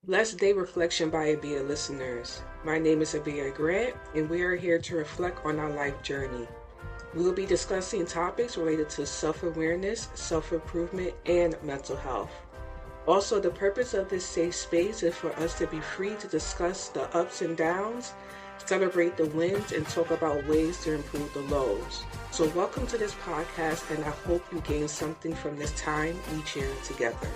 Blessed Day Reflection by Abia listeners. My name is Abia Grant, and we are here to reflect on our life journey. We will be discussing topics related to self awareness, self improvement, and mental health. Also, the purpose of this safe space is for us to be free to discuss the ups and downs, celebrate the wins, and talk about ways to improve the lows. So, welcome to this podcast, and I hope you gain something from this time we share together.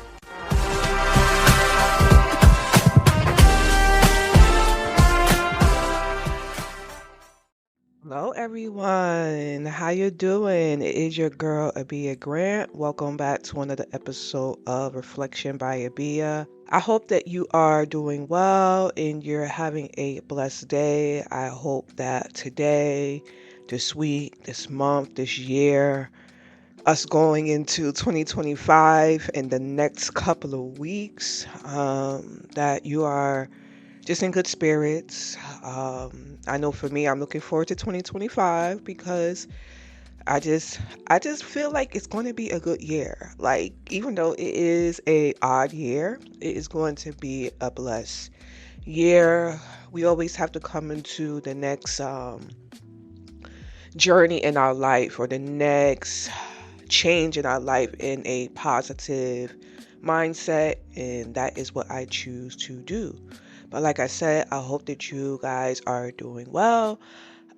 Hello everyone. How you doing? It is your girl Abia Grant. Welcome back to another episode of Reflection by Abia. I hope that you are doing well and you're having a blessed day. I hope that today, this week, this month, this year, us going into 2025 and the next couple of weeks, that you are just in good spirits. I know for me, I'm looking forward to 2025 because I just I just feel like it's going to be a good year. Like even though it is a odd year, it is going to be a blessed year. We always have to come into the next journey in our life or the next change in our life in a positive mindset, and that is what I choose to do. But like I said, I hope that you guys are doing well.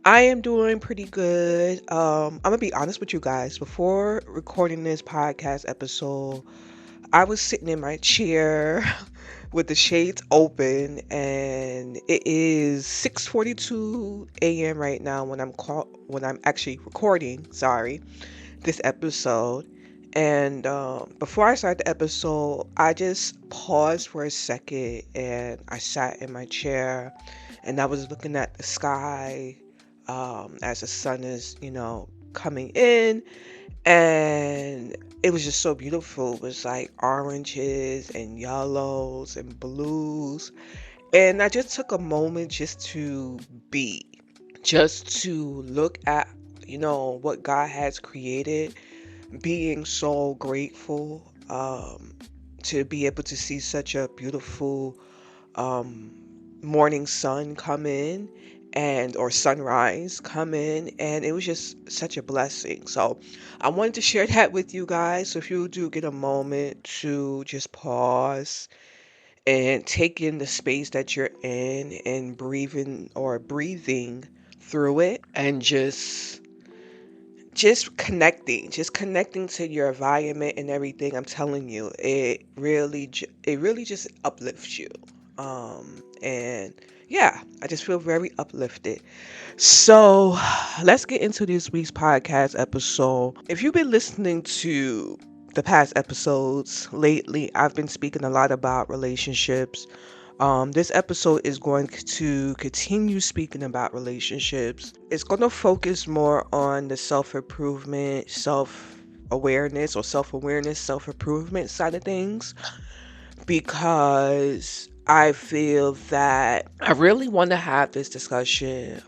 I am doing pretty good. I'm gonna be honest with you guys. Before recording this podcast episode, I was sitting in my chair with the shades open, and it is 6:42 a.m. right now when I'm actually recording. Sorry, this episode. And before I started the episode, I just paused for a second and I sat in my chair and I was looking at the sky as the sun is, coming in. And it was just so beautiful. It was like oranges and yellows and blues. And I just took a moment just to be, just to look at, what God has created, being so grateful to be able to see such a beautiful um, morning sun come in and or sunrise come in, and it was just such a blessing. So I wanted to share that with you guys. So if you do get a moment to just pause and take in the space that you're in and breathing through it, and just connecting to your environment and everything. I'm telling you, it really just uplifts you. And yeah, I just feel very uplifted. So let's get into this week's podcast episode. If you've been listening to the past episodes lately, I've been speaking a lot about relationships. This episode is going to continue speaking about relationships. It's going to focus more on the self-improvement, self-improvement side of things, because I feel that I really want to have this discussion.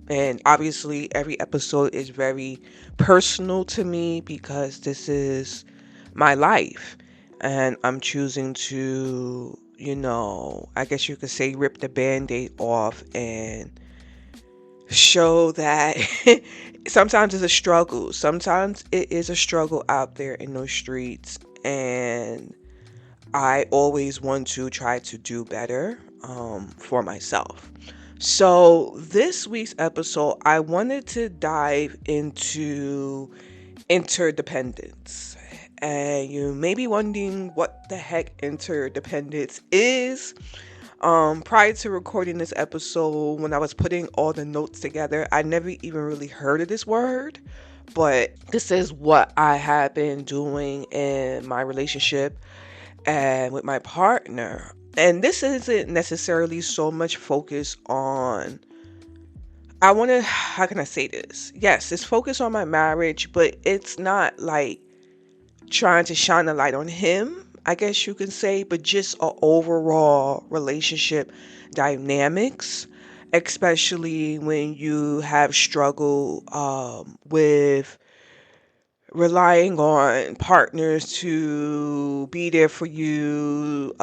And obviously, every episode is very personal to me because this is my life. And I'm choosing to, I guess you could say rip the band-aid off and show that sometimes it's a struggle. Sometimes it is a struggle out there in those streets. And I always want to try to do better for myself. So this week's episode, I wanted to dive into interdependence. And you may be wondering what the heck interdependence is. Prior to recording this episode, when I was putting all the notes together, I never even really heard of this word. But this is what I have been doing in my relationship and with my partner. And this isn't necessarily so much focused on, how can I say this? Yes, it's focused on my marriage, but it's not like trying to shine a light on him, I guess you can say, but just a overall relationship dynamics, especially when you have struggled with relying on partners to be there for you,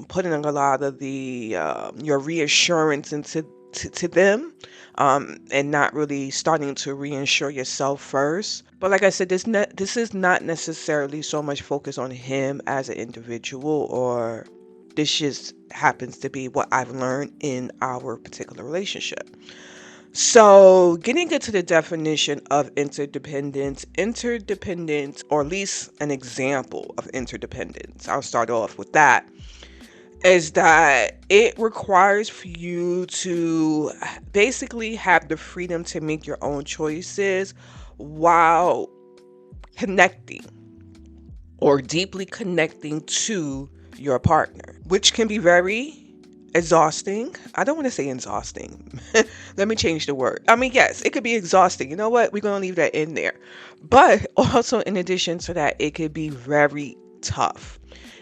putting a lot of the your reassurance into to them, and not really starting to reinsure yourself first. But like I said, this is not necessarily so much focused on him as an individual, or this just happens to be what I've learned in our particular relationship. So, getting into the definition of interdependence, or at least an example of interdependence, I'll start off with that, is that it requires for you to basically have the freedom to make your own choices while connecting or deeply connecting to your partner, which can be very exhausting. I don't want to say exhausting. Let me change the word. I mean, yes, it could be exhausting. You know what? We're going to leave that in there. But also, in addition to that, it could be very tough.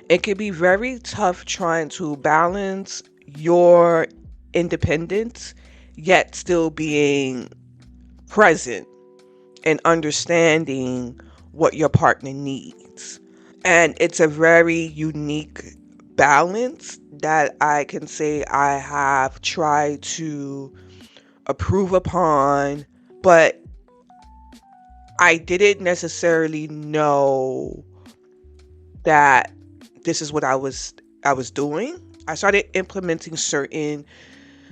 It could be very tough trying to balance your independence, yet still being present and understanding what your partner needs. And it's a very unique balance that I can say I have tried to approve upon, but I didn't necessarily know that this is what I was doing. I started implementing certain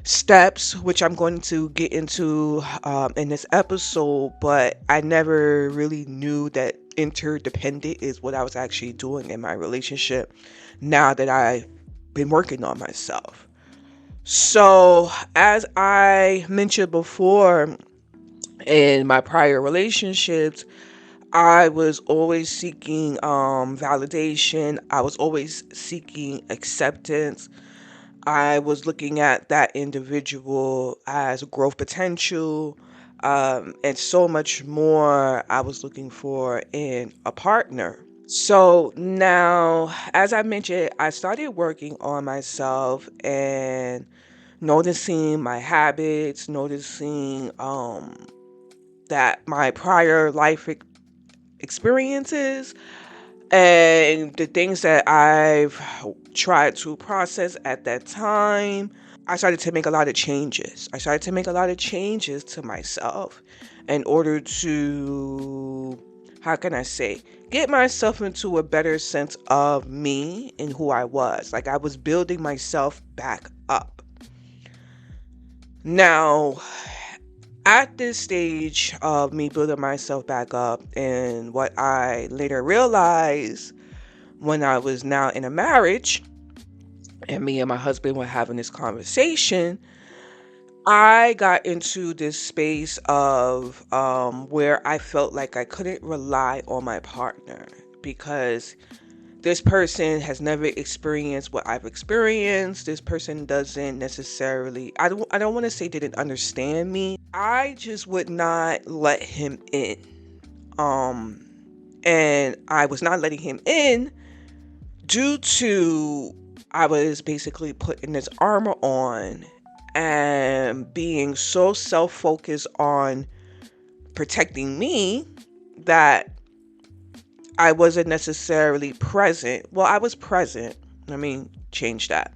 steps, which I'm going to get into in this episode, but I never really knew that interdependent is what I was actually doing in my relationship now that I've been working on myself. So, as I mentioned before, in my prior relationships, I was always seeking validation. I was always seeking acceptance. I was looking at that individual as growth potential, and so much more I was looking for in a partner. So now, as I mentioned, I started working on myself and noticing my habits, noticing that my prior life experiences and the things that I've tried to process at that time. I started to make a lot of changes. I started to make a lot of changes to myself in order to, how can I say, get myself into a better sense of me and who I was. Like, I was building myself back up. Now, at this stage of me building myself back up, and what I later realized when I was now in a marriage and me and my husband were having this conversation, I got into this space of where I felt like I couldn't rely on my partner because this person has never experienced what I've experienced. This person doesn't necessarily, I don't want to say didn't understand me. I just would not let him in. And I was not letting him in due to I was basically putting this armor on and being so self-focused on protecting me that I wasn't necessarily present. Well, I was present. Let me change that.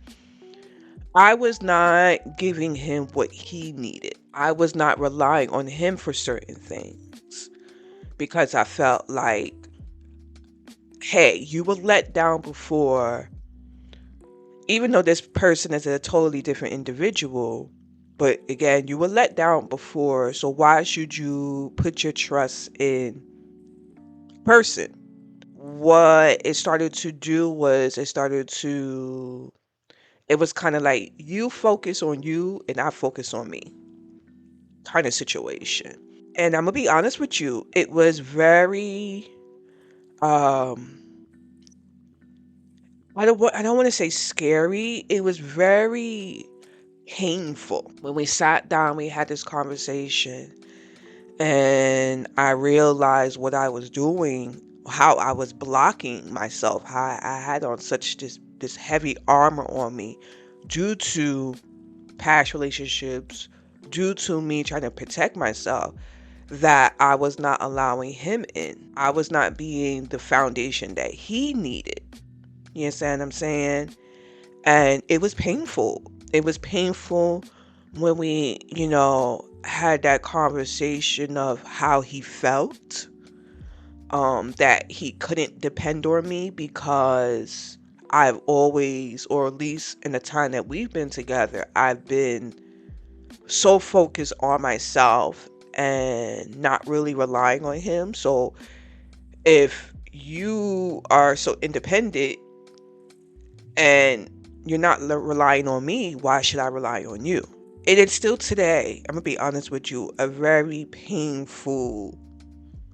I was not giving him what he needed. I was not relying on him for certain things because I felt like, hey, you were let down before, even though this person is a totally different individual. But again, you were let down before, so why should you put your trust in person? What it started to do was it was kind of like you focus on you and I focus on me kind of situation. And I'm gonna be honest with you, it was very um I don't want to say scary. It was very painful. When we sat down, we had this conversation, and I realized what I was doing, how I was blocking myself, how I had on such this heavy armor on me due to past relationships, due to me trying to protect myself, that I was not allowing him in. I was not being the foundation that he needed. You understand what I'm saying? And it was painful. It was painful when we, had that conversation of how he felt, that he couldn't depend on me because I've always, or at least in the time that we've been together, I've been so focused on myself and not really relying on him. So if you are so independent and you're not relying on me, why should I rely on you? And it's still today, I'm gonna be honest with you, a very painful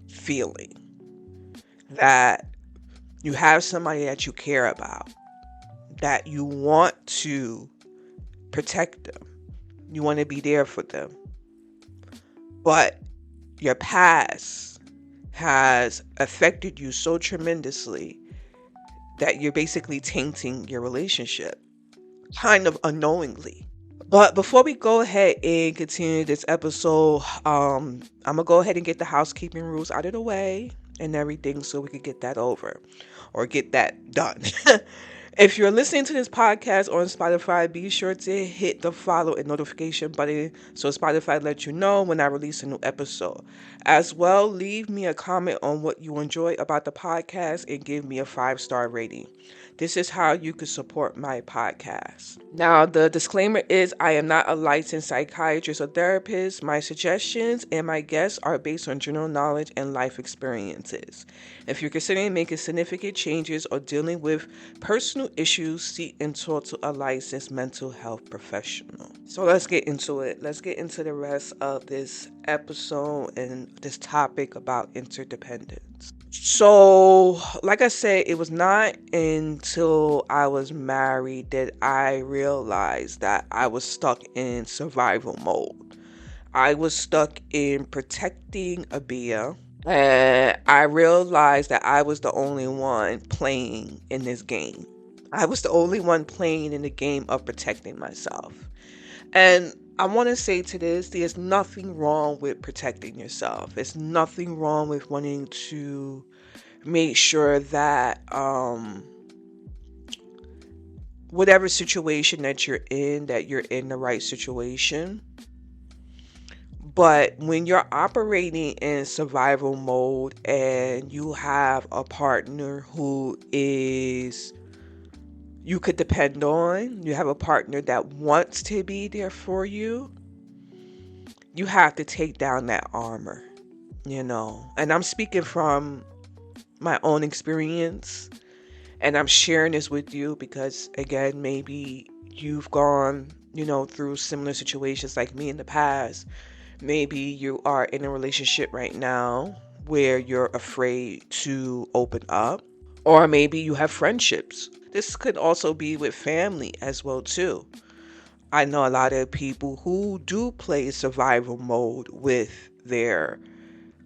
feeling that you have somebody that you care about, that you want to protect them, you want to be there for them, but your past has affected you so tremendously that you're basically tainting your relationship, kind of unknowingly. But before we go ahead and continue this episode, I'm gonna go ahead and get the housekeeping rules out of the way and everything so we could get that over or get that done. If you're listening to this podcast on Spotify, be sure to hit the follow and notification button so Spotify lets you know when I release a new episode. As well, leave me a comment on what you enjoy about the podcast and give me a 5-star rating. This is how you can support my podcast. Now, the disclaimer is I am not a licensed psychiatrist or therapist. My suggestions and my guests are based on general knowledge and life experiences. If you're considering making significant changes or dealing with personal issues, seek and talk to a licensed mental health professional. So let's get into it. Let's get into the rest of this episode and this topic about interdependence. So, like I said, it was not until I was married that I realized that I was stuck in survival mode. I was stuck in protecting Abia, and I realized that I was the only one playing in this game. I was the only one playing in the game of protecting myself. And I want to say to this, there's nothing wrong with protecting yourself. There's nothing wrong with wanting to make sure that whatever situation that you're in the right situation. But when you're operating in survival mode and you have a partner who is you could depend on, you have a partner that wants to be there for you, you have to take down that armor, And I'm speaking from my own experience, and I'm sharing this with you because, again, maybe you've gone, through similar situations like me in the past. Maybe you are in a relationship right now where you're afraid to open up, or maybe you have friendships. This could also be with family as well too. I know a lot of people who do play survival mode with their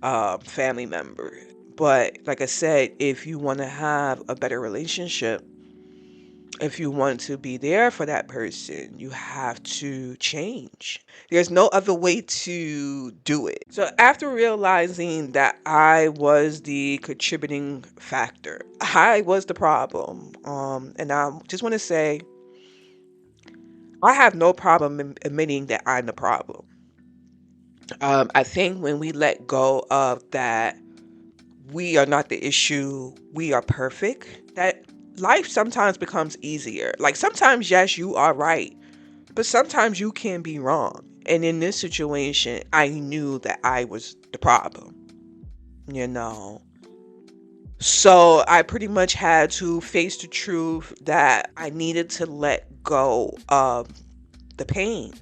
family members. But like I said, if you want to have a better relationship, if you want to be there for that person, you have to change. There's no other way to do it. So after realizing that I was the contributing factor, I was the problem. And I just want to say, I have no problem admitting that I'm the problem. I think when we let go of that, we are not the issue, we are perfect, that life sometimes becomes easier. Like sometimes, yes, you are right, but sometimes you can be wrong. And in this situation, I knew that I was the problem, So I pretty much had to face the truth that I needed to let go of the pain.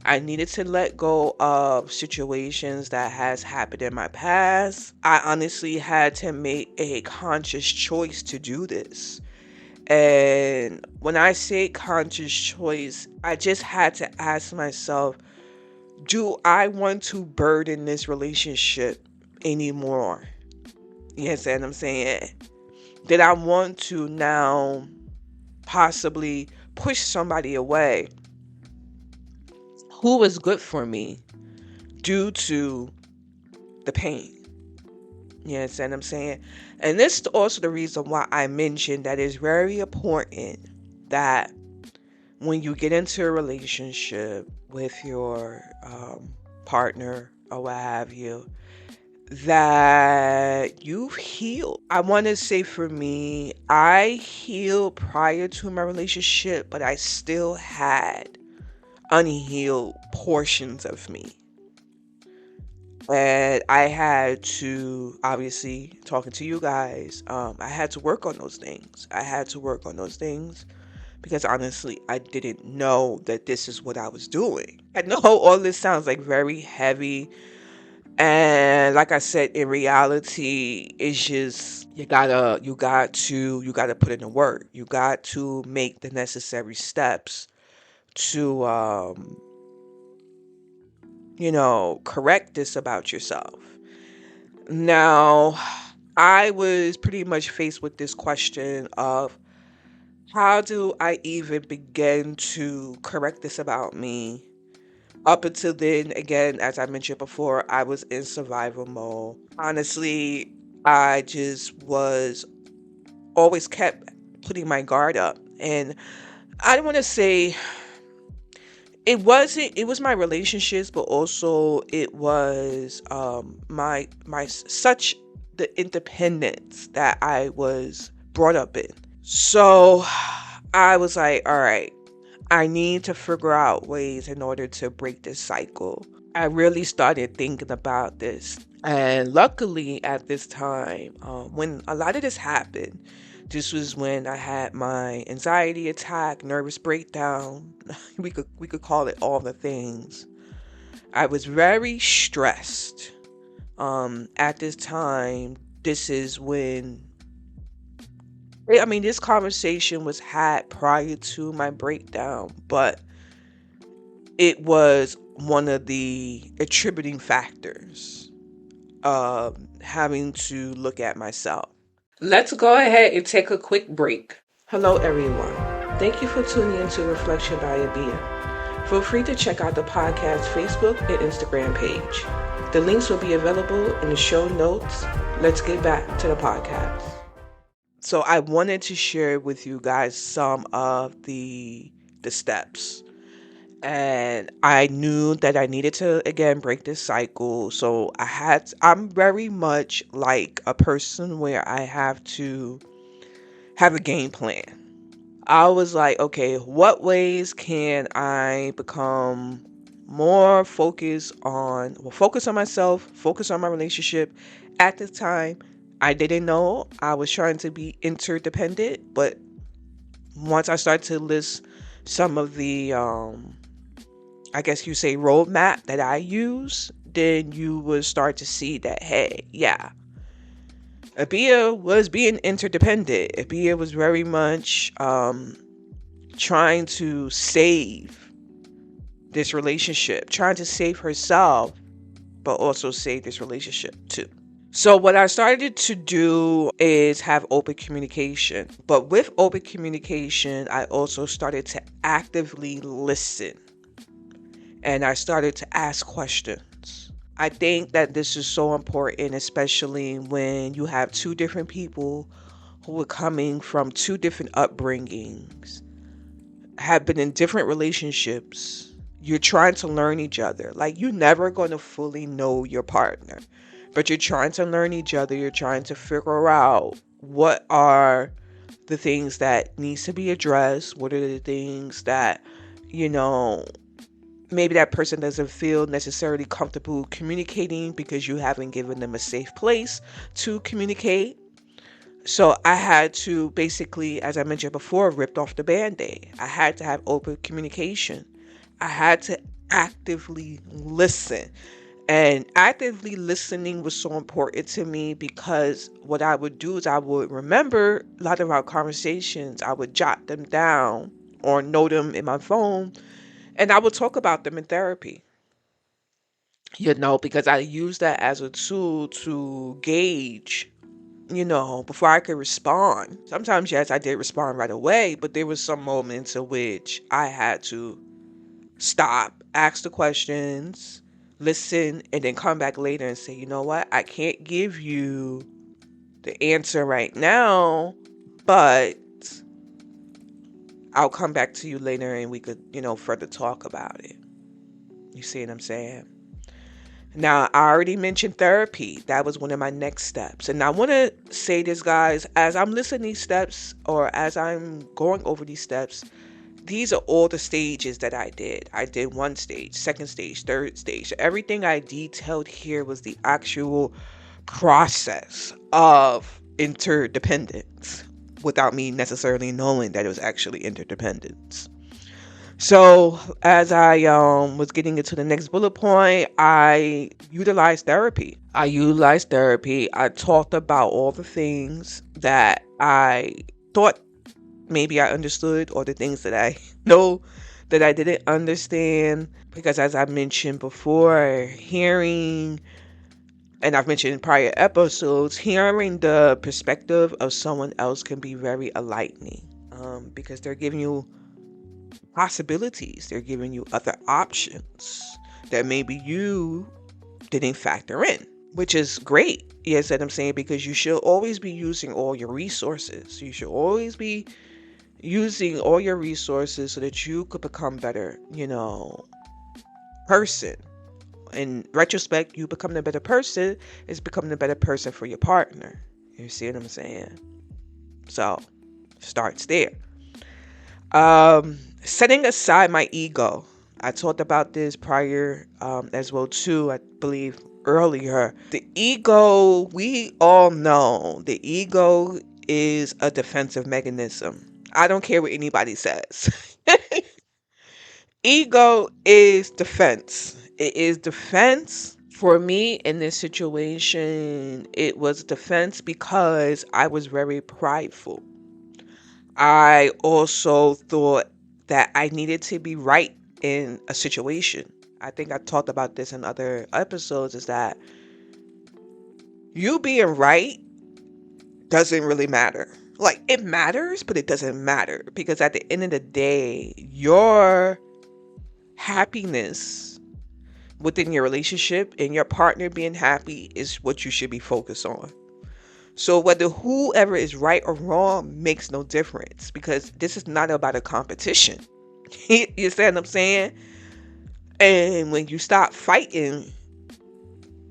I needed to let go of situations that has happened in my past. I honestly had to make a conscious choice to do this. And when I say conscious choice, I just had to ask myself, do I want to burden this relationship anymore? You understand what I'm saying? Did I want to now possibly push somebody away who was good for me due to the pain. You understand what I'm saying? And this is also the reason why I mentioned that it's very important that when you get into a relationship with your partner or what have you, that you heal. I want to say for me, I healed prior to my relationship, but I still had unhealed portions of me. And I had to, obviously, talking to you guys, I had to work on those things. I had to work on those things because honestly, I didn't know that this is what I was doing. I know all this sounds like very heavy. And like I said, in reality, it's just you gotta put in the work. You got to make the necessary steps to correct this about yourself. Now, I was pretty much faced with this question of how do I even begin to correct this about me? Up until then, again, as I mentioned before, I was in survival mode. Honestly, I just was always kept putting my guard up. And I don't want to say it was my relationships, but also it was my such the independence that I was brought up in. So I was like, all right, I need to figure out ways in order to break this cycle. I really started thinking about this. And luckily, at this time, when a lot of this happened, this was when I had my anxiety attack, nervous breakdown. We could call it all the things. I was very stressed. At this time, this is when I mean, this conversation was had prior to my breakdown, but it was one of the attributing factors of having to look at myself. Let's go ahead and take a quick break. Hello, everyone. Thank you for tuning into Reflection by Abia. Feel free to check out the podcast Facebook and Instagram page. The links will be available in the show notes. Let's get back to the podcast. So I wanted to share with you guys some of the steps. And I knew that I needed to again break this cycle. So I'm very much like a person where I have to have a game plan. I was like, okay, what ways can I become more focus on myself, focus on my relationship. At the time, I didn't know I was trying to be interdependent, but once I started to list some of the I guess you say roadmap that I use, then you would start to see that, hey, yeah, Abia was being interdependent. Abia was very much trying to save this relationship, trying to save herself, but also save this relationship too. So what I started to do is have open communication. But with open communication, I also started to actively listen. And I started to ask questions. I think that this is so important, especially when you have two different people who are coming from two different upbringings, have been in different relationships. You're trying to learn each other. Like, you're never going to fully know your partner, but you're trying to learn each other. You're trying to figure out what are the things that needs to be addressed. What are the things that, maybe that person doesn't feel necessarily comfortable communicating because you haven't given them a safe place to communicate. So I had to basically, as I mentioned before, ripped off the band-aid. I had to have open communication. I had to actively listen. And actively listening was so important to me because what I would do is I would remember a lot of our conversations. I would jot them down or note them in my phone. And I would talk about them in therapy, because I use that as a tool to gauge, before I could respond. Sometimes, yes, I did respond right away, but there was some moments in which I had to stop, ask the questions, listen, and then come back later and say, you know what, I can't give you the answer right now, but I'll come back to you later and we could, further talk about it. You see what I'm saying? Now, I already mentioned therapy. That was one of my next steps. And I want to say this, guys, as I'm listening to these steps or as I'm going over these steps, these are all the stages that I did. I did one stage, second stage, third stage. Everything I detailed here was the actual process of interdependence without me necessarily knowing that it was actually interdependence. So as I was getting into the next bullet point, I utilized therapy. I talked about all the things that I thought maybe I understood, or the things that I know that I didn't understand. Because as I mentioned before, hearing, and I've mentioned in prior episodes, hearing the perspective of someone else can be very enlightening, because they're giving you possibilities. They're giving you other options that maybe you didn't factor in, which is great. Yes, that I'm saying, because you should always be using all your resources. You should always be using all your resources so that you could become better, person. In retrospect, you becoming a better person is becoming a better person for your partner. You see what I'm saying? So, starts there. Setting aside my ego. I talked about this prior as well too, I believe earlier. The ego, we all know, the ego is a defensive mechanism. I don't care what anybody says. Ego is defense. It is defense. For me in this situation, it was defense because I was very prideful. I also thought that I needed to be right in a situation. I think I talked about this in other episodes, is that you being right doesn't really matter. Like, it matters, but it doesn't matter, because at the end of the day, your happiness within your relationship and your partner being happy is what you should be focused on. So whether whoever is right or wrong makes no difference, because this is not about a competition. You see what I'm saying? And when you stop fighting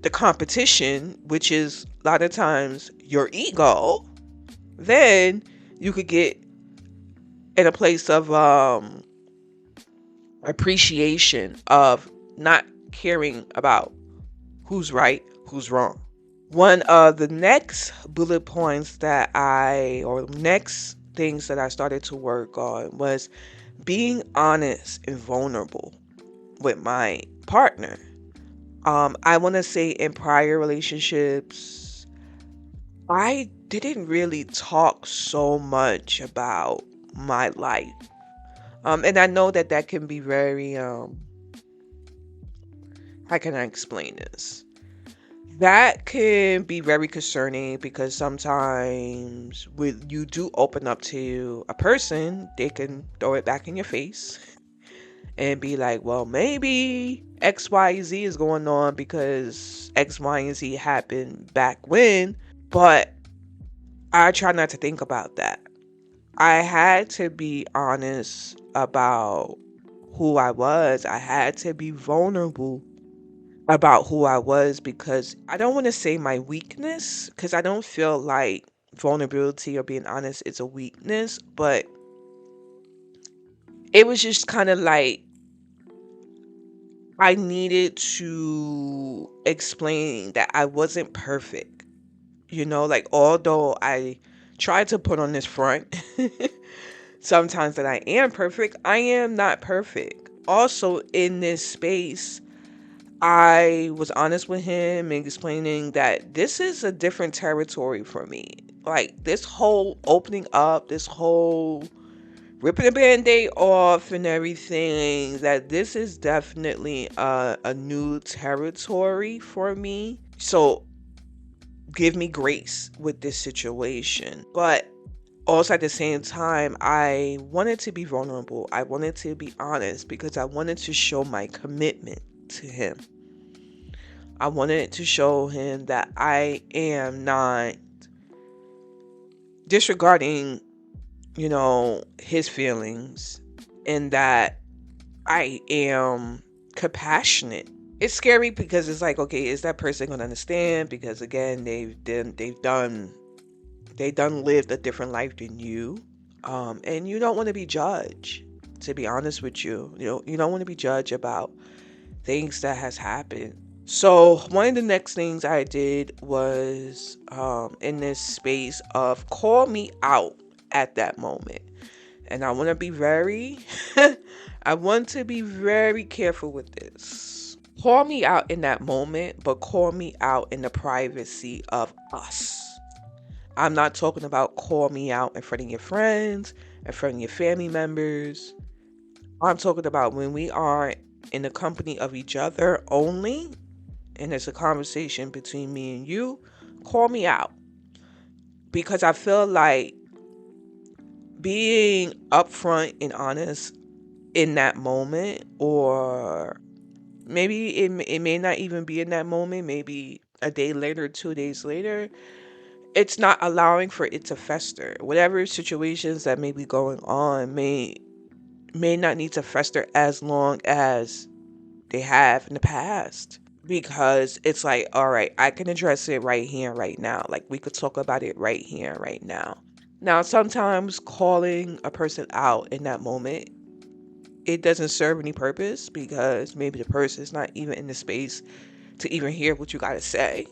the competition, which is a lot of times your ego, then you could get in a place of appreciation of not caring about who's right, who's wrong. One of the next bullet points or next things that I started to work on was being honest and vulnerable with my partner. I want to say in prior relationships, I didn't really talk so much about my life. And I know that can be very, how can I explain this? That can be very concerning, because sometimes when you do open up to a person, they can throw it back in your face and be like, well, maybe X, Y, Z is going on because X, Y, and Z happened back when. But I try not to think about that. I had to be honest about who I was. I had to be vulnerable about who I was, because I don't want to say my weakness, because I don't feel like vulnerability or being honest is a weakness, but it was just kind of like I needed to explain that I wasn't perfect. Like, although I tried to put on this front sometimes that I am perfect, I am not perfect. Also, in this space, I was honest with him and explaining that this is a different territory for me. Like, this whole opening up, this whole ripping the band-aid off and everything, that this is definitely a new territory for me. So give me grace with this situation. But also at the same time, I wanted to be vulnerable. I wanted to be honest because I wanted to show my commitment to him. I wanted to show him that I am not disregarding, his feelings, and that I am compassionate. It's scary because it's like, okay, is that person gonna understand? Because again, they done lived a different life than you, and you don't want to be judged. To be honest with you, you don't want to be judged about things that has happened. So one of the next things I did was, in this space of call me out at that moment. And I want to be very, I want to be very careful with this. Call me out in that moment, but call me out in the privacy of us. I'm not talking about call me out in front of your friends, in front of your family members. I'm talking about when we are in the company of each other only, and it's a conversation between me and you. Call me out, because I feel like being upfront and honest in that moment, or maybe it may not even be in that moment, maybe a day later, 2 days later, it's not allowing for it to fester. Whatever situations that may be going on may not need to fester as long as they have in the past, because it's like, all right, I can address it right here, right now. Like, we could talk about it right here, right now. Now, sometimes calling a person out in that moment, it doesn't serve any purpose, because maybe the person is not even in the space to even hear what you got to say.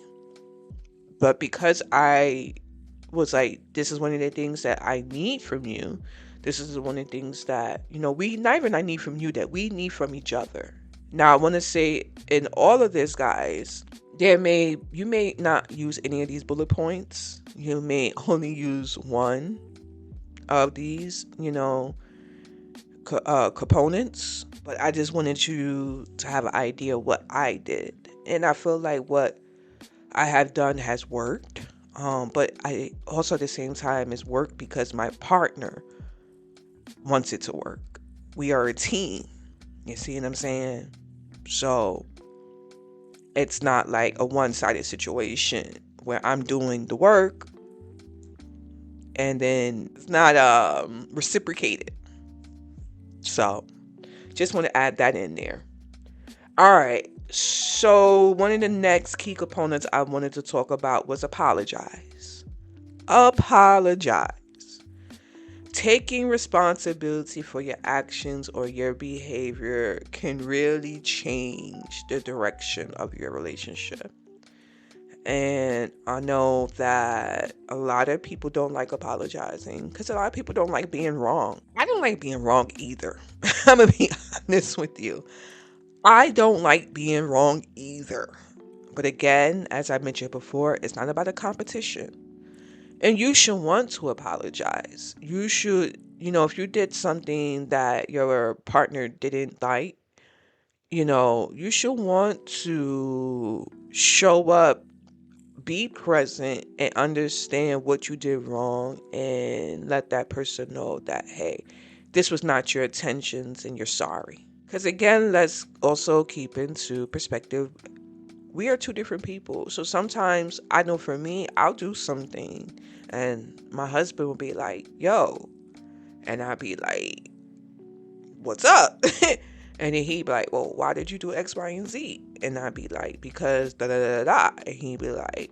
But because I was like, this is one of the things that I need from you. This is one of the things that, we not even I need from you, that we need from each other. Now, I want to say in all of this, guys, you may not use any of these bullet points. You may only use one of these, components. But I just wanted you to have an idea what I did. And I feel like what I have done has worked. But I also at the same time it's worked because my partner wants it to work. We are a team. You see what I'm saying? So it's not like a one-sided situation where I'm doing the work and then it's not reciprocated. So just want to add that in there. All right. So one of the next key components I wanted to talk about was apologize. Apologize. Taking responsibility for your actions or your behavior can really change the direction of your relationship. And I know that a lot of people don't like apologizing because a lot of people don't like being wrong. I don't like being wrong either. I'm going to be honest with you. I don't like being wrong either. But again, as I mentioned before, it's not about a competition. And you should want to apologize. You should, if you did something that your partner didn't like, you should want to show up, be present, and understand what you did wrong, and let that person know that, hey, this was not your intentions and you're sorry. Because again, let's also keep into perspective. We are two different people. So sometimes I know for me, I'll do something and my husband will be like, yo. And I'll be like, what's up? And then he'd be like, well, why did you do X, Y, and Z? And I'd be like, because da da da da. And he'd be like,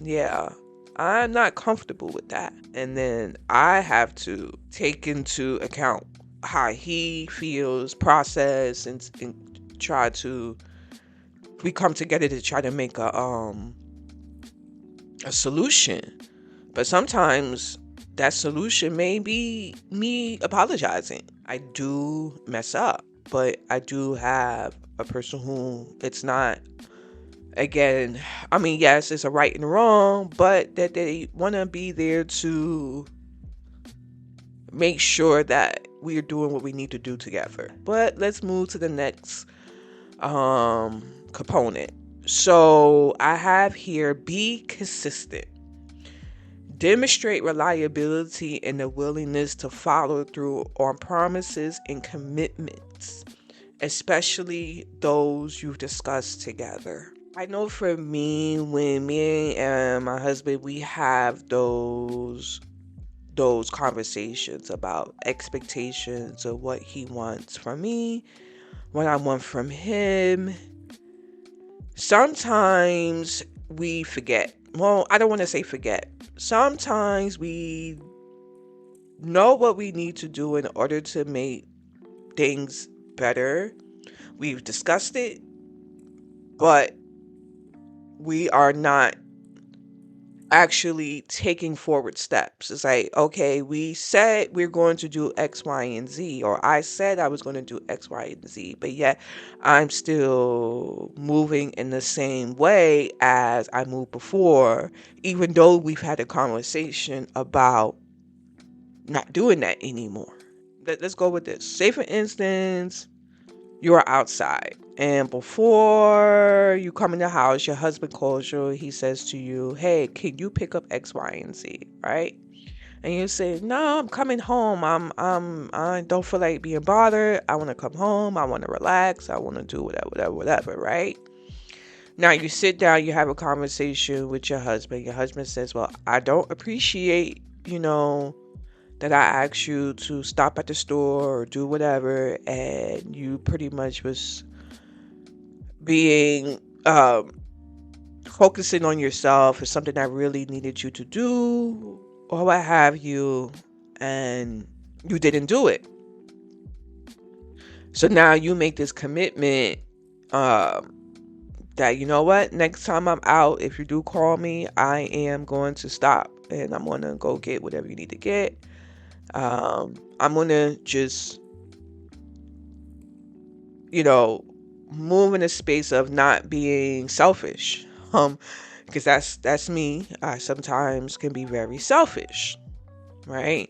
yeah, I'm not comfortable with that. And then I have to take into account how he feels, process, and try to, we come together to try to make a solution. But sometimes that solution may be me apologizing. I do mess up, but I do have a person who it's not, again, I mean, yes, it's a right and wrong, but that they want to be there to make sure that we are doing what we need to do together. But let's move to the next component. So I have here, be consistent. Demonstrate reliability and the willingness to follow through on promises and commitments. especially those you've discussed together. I know for me, when me and my husband, we have those conversations about expectations of what he wants from me, what I want from him. Sometimes we forget. Well, I don't want to say forget. Sometimes we know what we need to do in order to make things better. We've discussed it, but we are not actually taking forward steps. It's like, okay, we said we're going to do X, Y, and Z, or I said I was going to do X, Y, and Z, but yet I'm still moving in the same way as I moved before, even though we've had a conversation about not doing that anymore. Let's go with this. Say, for instance, you are outside, and before you come in the house, your husband calls you. He says to you, "Hey, can you pick up X, Y, and Z?" Right? And you say, "No, I'm coming home. I don't feel like being bothered. I want to come home. I want to relax. I want to do whatever, whatever, whatever." Right? Now you sit down. You have a conversation with your husband. Your husband says, "Well, I don't appreciate, that I asked you to stop at the store or do whatever, and you pretty much was being focusing on yourself is something I really needed you to do, or what have you, and you didn't do it." So now you make this commitment, um, that, you know what, next time I'm out, if you do call me, I am going to stop and I'm going to go get whatever you need to get. I'm going to just, you know, move in a space of not being selfish. Because that's me. I sometimes can be very selfish, right?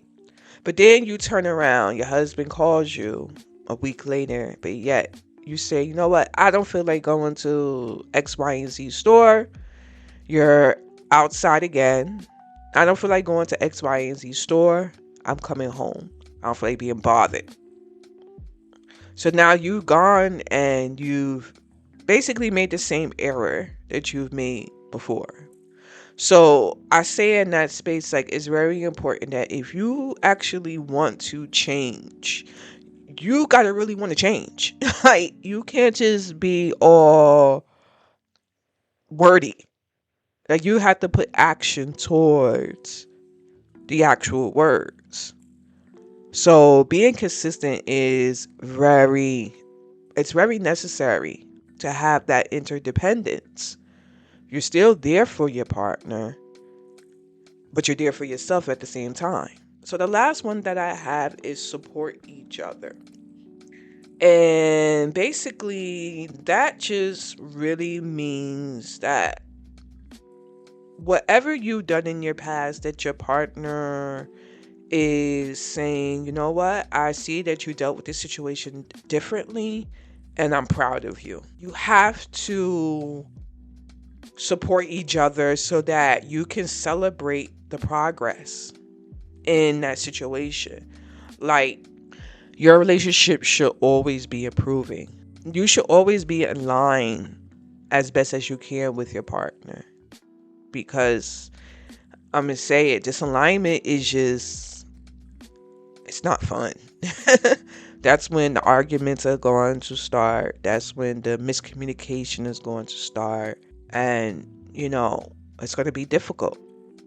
But then you turn around, your husband calls you a week later, but yet you say, "You know what? I don't feel like going to X, Y, and Z store." You're outside again. "I don't feel like going to X, Y, and Z store. I'm coming home. I don't feel like being bothered." So now you've gone and you've basically made the same error that you've made before. So I say in that space, like, it's very important that if you actually want to change, you gotta really want to change. Like, you can't just be all wordy. Like, you have to put action towards the actual words. So being consistent is it's very necessary to have that interdependence. You're still there for your partner, but you're there for yourself at the same time. So the last one that I have is support each other. And basically, that just really means that whatever you've done in your past, that your partner is saying, "You know what? I see that you dealt with this situation differently, and I'm proud of you." You have to support each other so that you can celebrate the progress in that situation. Like, your relationship should always be improving. You should always be in line as best as you can with your partner, because I'm going to say it, disalignment is just, it's not fun. That's when the arguments are going to start. That's when the miscommunication is going to start. And, it's going to be difficult.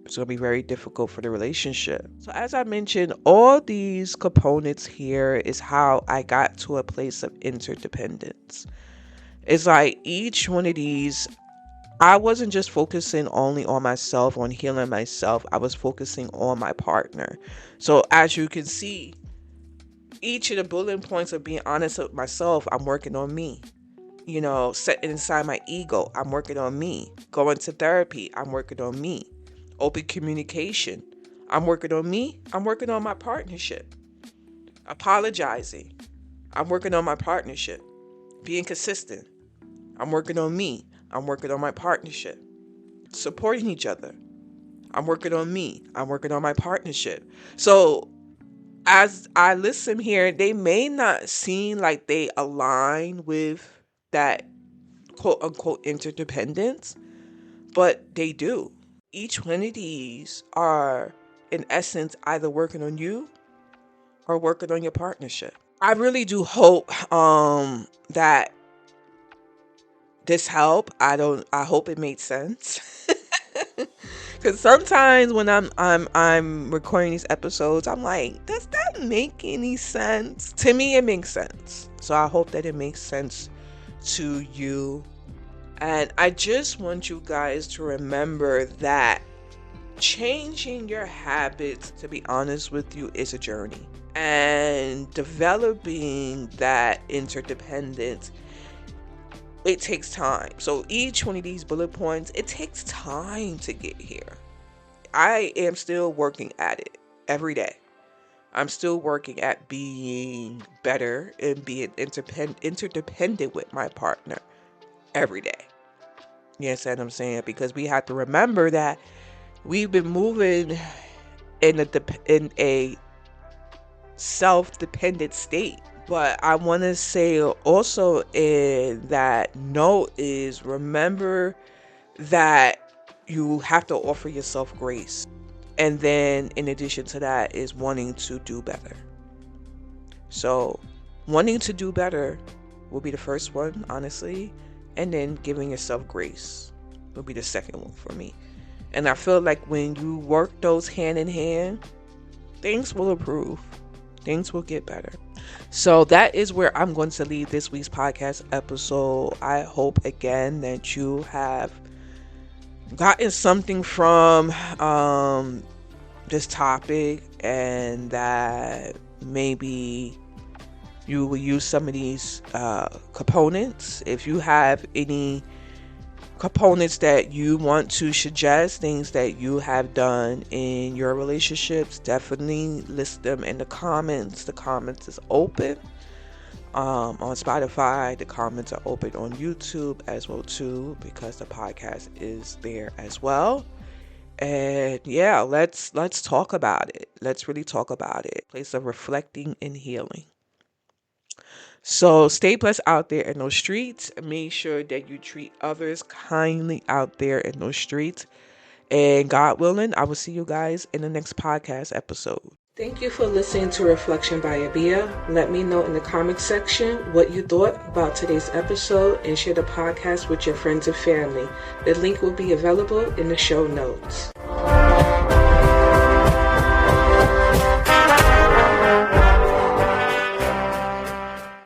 It's going to be very difficult for the relationship. So, as I mentioned, all these components here is how I got to a place of interdependence. It's like each one of these, I wasn't just focusing only on myself, on healing myself. I was focusing on my partner. So, as you can see, each of the bullet points of being honest with myself, I'm working on me. Setting aside my ego, I'm working on me. Going to therapy, I'm working on me. Open communication, I'm working on me. I'm working on my partnership. Apologizing, I'm working on my partnership. Being consistent, I'm working on me. I'm working on my partnership. Supporting each other, I'm working on me. I'm working on my partnership. So as I listen here, they may not seem like they align with that quote unquote interdependence, but they do. Each one of these are, in essence, either working on you or working on your partnership. I really do hope that this help. I hope it made sense. Cuz sometimes when I'm recording these episodes, I'm like, does that make any sense? To me it makes sense. So I hope that it makes sense to you. And I just want you guys to remember that changing your habits, to be honest with you, is a journey. And developing that interdependence, it takes time. So each one of these bullet points, it takes time to get here. I am still working at it every day. I'm still working at being better and being interdependent with my partner every day. You understand what I'm saying? Because we have to remember that we've been moving in a self-dependent state. But I want to say also in that note is remember that you have to offer yourself grace. And then in addition to that is wanting to do better. So wanting to do better will be the first one, honestly. And then giving yourself grace will be the second one for me. And I feel like when you work those hand in hand, things will improve. Things will get better. So that is where I'm going to leave this week's podcast episode. I hope again that you have gotten something from this topic and that maybe you will use some of these components. If you have any components that you want to suggest, things that you have done in your relationships, definitely list them in the comments. The comments is open on Spotify. The comments are open on YouTube as well too, because the podcast is there as well. And yeah, let's talk about it. Let's really talk about it. Place of reflecting and healing. So stay blessed out there in those streets. Make sure that you treat others kindly out there in those streets. And God willing, I will see you guys in the next podcast episode. Thank you for listening to Reflection by Abia. Let me know in the comments section what you thought about today's episode and share the podcast with your friends and family. The link will be available in the show notes.